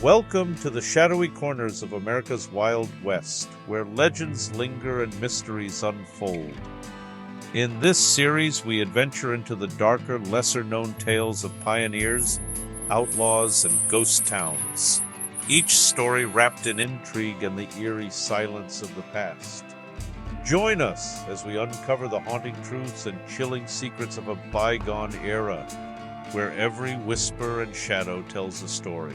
Welcome to the shadowy corners of America's Wild West, where legends linger and mysteries unfold. In this series, we adventure into the darker, lesser-known tales of pioneers, outlaws, and ghost towns, each story wrapped in intrigue and the eerie silence of the past. Join us as we uncover the haunting truths and chilling secrets of a bygone era, where every whisper and shadow tells a story.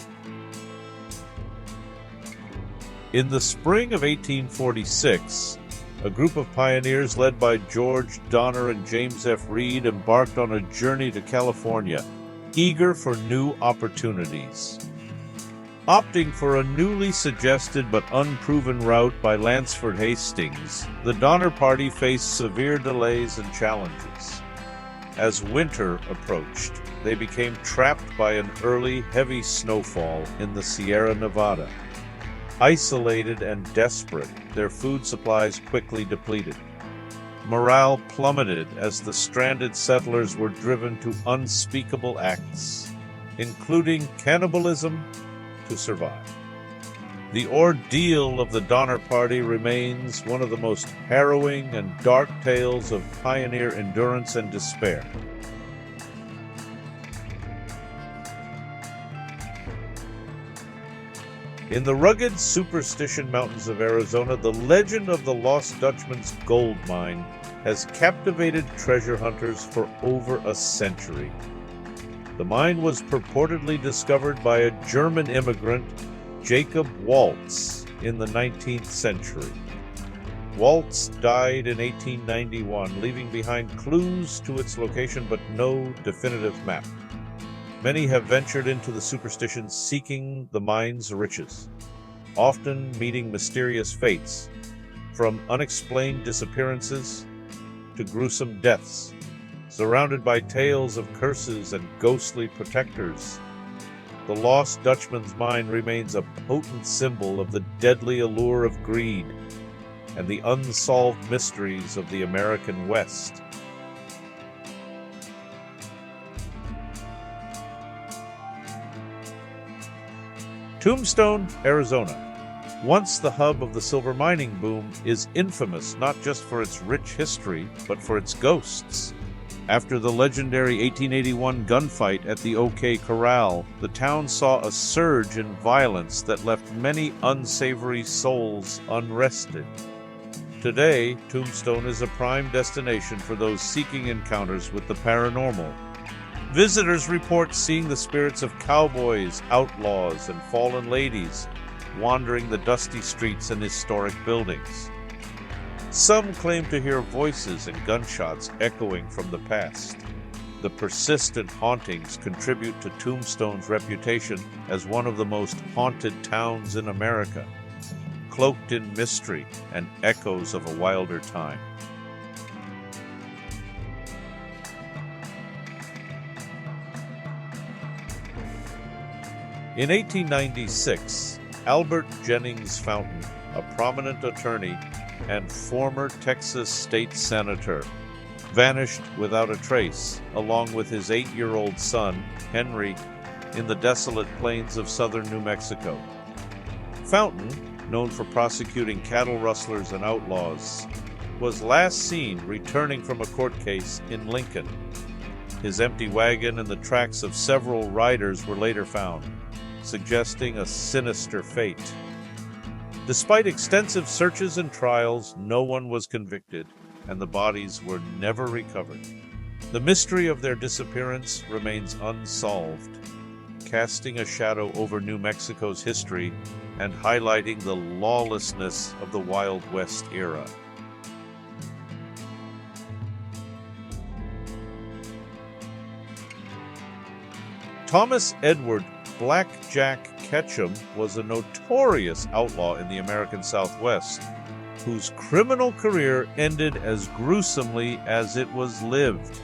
In the spring of 1846, a group of pioneers led by George Donner and James F. Reed embarked on a journey to California, eager for new opportunities. Opting for a newly suggested but unproven route by Lansford Hastings, the Donner Party faced severe delays and challenges. As winter approached, they became trapped by an early, heavy snowfall in the Sierra Nevada. Isolated and desperate, their food supplies quickly depleted. Morale plummeted as the stranded settlers were driven to unspeakable acts, including cannibalism, to survive. The ordeal of the Donner Party remains one of the most harrowing and dark tales of pioneer endurance and despair. In the rugged Superstition Mountains of Arizona, the legend of the Lost Dutchman Gold Mine has captivated treasure hunters for over a century. The mine was purportedly discovered by a German immigrant, Jacob Waltz, in the 19th century. Waltz died in 1891, leaving behind clues to its location but no definitive map. Many have ventured into the superstition seeking the mine's riches, often meeting mysterious fates, from unexplained disappearances to gruesome deaths, surrounded by tales of curses and ghostly protectors. The Lost Dutchman's Mine remains a potent symbol of the deadly allure of greed and the unsolved mysteries of the American West. Tombstone, Arizona, once the hub of the silver mining boom, is infamous not just for its rich history, but for its ghosts. After the legendary 1881 gunfight at the OK Corral, the town saw a surge in violence that left many unsavory souls unrested. Today, Tombstone is a prime destination for those seeking encounters with the paranormal. Visitors report seeing the spirits of cowboys, outlaws, and fallen ladies wandering the dusty streets and historic buildings. Some claim to hear voices and gunshots echoing from the past. The persistent hauntings contribute to Tombstone's reputation as one of the most haunted towns in America, cloaked in mystery and echoes of a wilder time. In 1896, Albert Jennings Fountain, a prominent attorney and former Texas state senator, vanished without a trace, along with his 8-year-old son, Henry, in the desolate plains of southern New Mexico. Fountain, known for prosecuting cattle rustlers and outlaws, was last seen returning from a court case in Lincoln. His empty wagon and the tracks of several riders were later found, suggesting a sinister fate. Despite extensive searches and trials, no one was convicted, and the bodies were never recovered. The mystery of their disappearance remains unsolved, casting a shadow over New Mexico's history and highlighting the lawlessness of the Wild West era. Thomas Edward Black Jack Ketchum was a notorious outlaw in the American Southwest, whose criminal career ended as gruesomely as it was lived.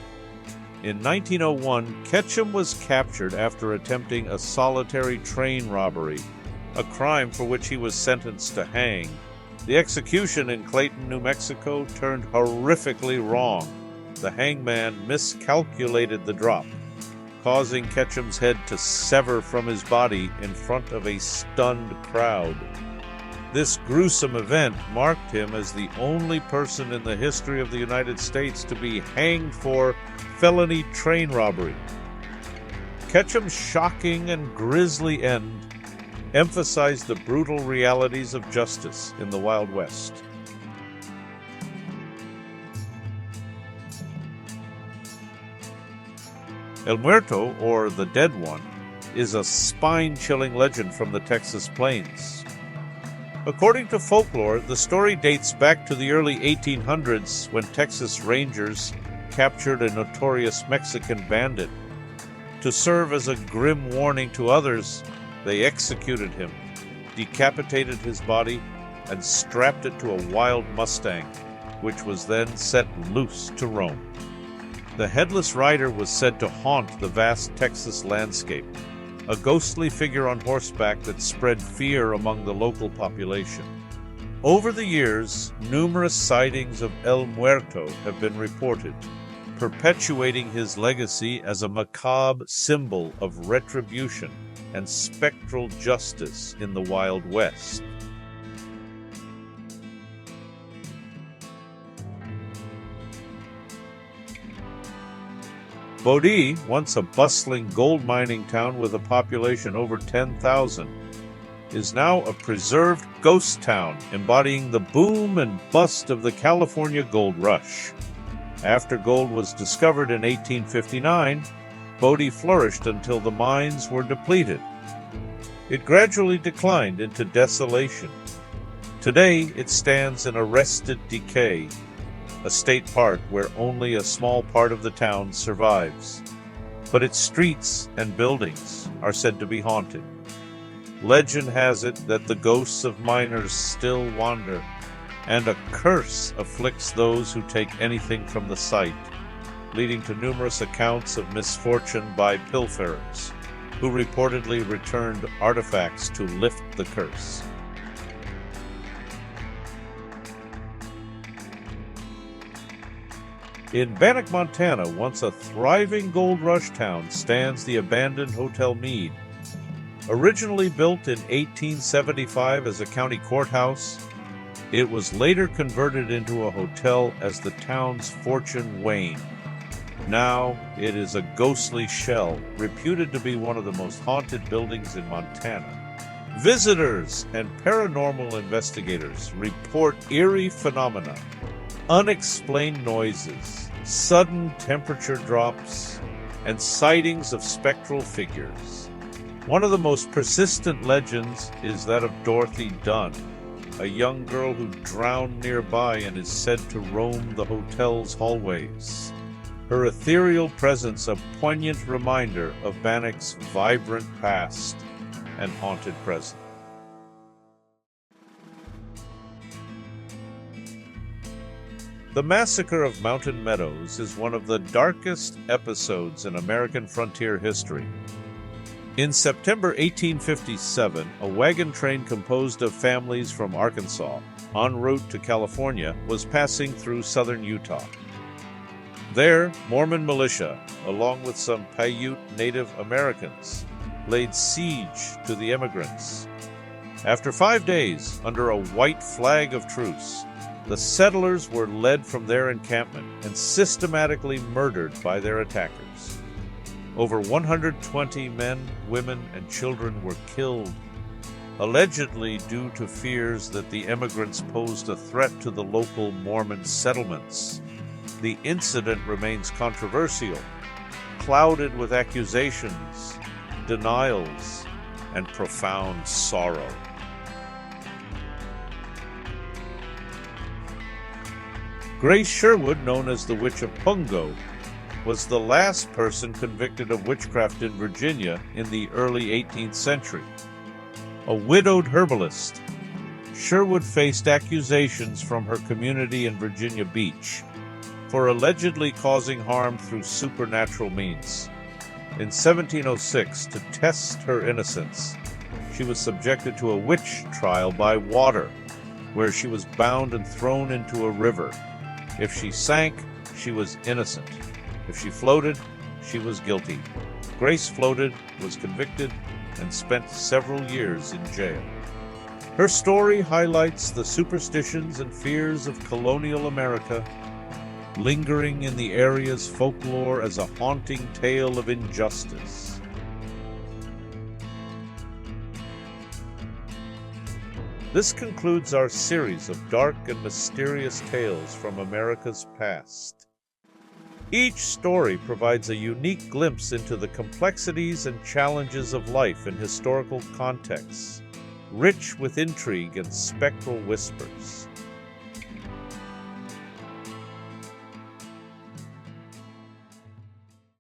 In 1901, Ketchum was captured after attempting a solitary train robbery, a crime for which he was sentenced to hang. The execution in Clayton, New Mexico turned horrifically wrong. The hangman miscalculated the drop, causing Ketchum's head to sever from his body in front of a stunned crowd. This gruesome event marked him as the only person in the history of the United States to be hanged for felony train robbery. Ketchum's shocking and grisly end emphasized the brutal realities of justice in the Wild West. El Muerto, or the Dead One, is a spine-chilling legend from the Texas plains. According to folklore, the story dates back to the early 1800s when Texas Rangers captured a notorious Mexican bandit. To serve as a grim warning to others, they executed him, decapitated his body, and strapped it to a wild Mustang, which was then set loose to roam. The headless rider was said to haunt the vast Texas landscape, a ghostly figure on horseback that spread fear among the local population. Over the years, numerous sightings of El Muerto have been reported, perpetuating his legacy as a macabre symbol of retribution and spectral justice in the Wild West. Bodi, once a bustling gold mining town with a population over 10,000, is now a preserved ghost town embodying the boom and bust of the California gold rush. After gold was discovered in 1859, Bodi flourished until the mines were depleted. It gradually declined into desolation. Today, it stands in arrested decay, a state park where only a small part of the town survives. But its streets and buildings are said to be haunted. Legend has it that the ghosts of miners still wander, and a curse afflicts those who take anything from the site, leading to numerous accounts of misfortune by pilferers, who reportedly returned artifacts to lift the curse. In Banic, Montana, once a thriving gold rush town, stands the abandoned Hotel Meade. Originally built in 1875 as a county courthouse, it was later converted into a hotel as the town's fortune waned. Now it is a ghostly shell, reputed to be one of the most haunted buildings in Montana. Visitors and paranormal investigators report eerie phenomena, unexplained noises, sudden temperature drops, and sightings of spectral figures. One of the most persistent legends is that of Dorothy Dunn, a young girl who drowned nearby and is said to roam the hotel's hallways. Her ethereal presence a poignant reminder of Banic's vibrant past and haunted present. The Massacre of Mountain Meadows is one of the darkest episodes in American frontier history. In September 1857, a wagon train composed of families from Arkansas, en route to California, was passing through southern Utah. There, Mormon militia, along with some Paiute Native Americans, laid siege to the immigrants. After 5 days, under a white flag of truce, the settlers were led from their encampment and systematically murdered by their attackers. Over 120 men, women, and children were killed, allegedly due to fears that the immigrants posed a threat to the local Mormon settlements. The incident remains controversial, clouded with accusations, denials, and profound sorrow. Grace Sherwood, known as the Witch of Pungo, was the last person convicted of witchcraft in Virginia in the early 18th century. A widowed herbalist, Sherwood faced accusations from her community in Virginia Beach for allegedly causing harm through supernatural means. In 1706, to test her innocence, she was subjected to a witch trial by water, where she was bound and thrown into a river. If she sank, she was innocent. If she floated, she was guilty. Grace floated, was convicted, and spent several years in jail. Her story highlights the superstitions and fears of colonial America, lingering in the area's folklore as a haunting tale of injustice. This concludes our series of dark and mysterious tales from America's past. Each story provides a unique glimpse into the complexities and challenges of life in historical contexts, rich with intrigue and spectral whispers.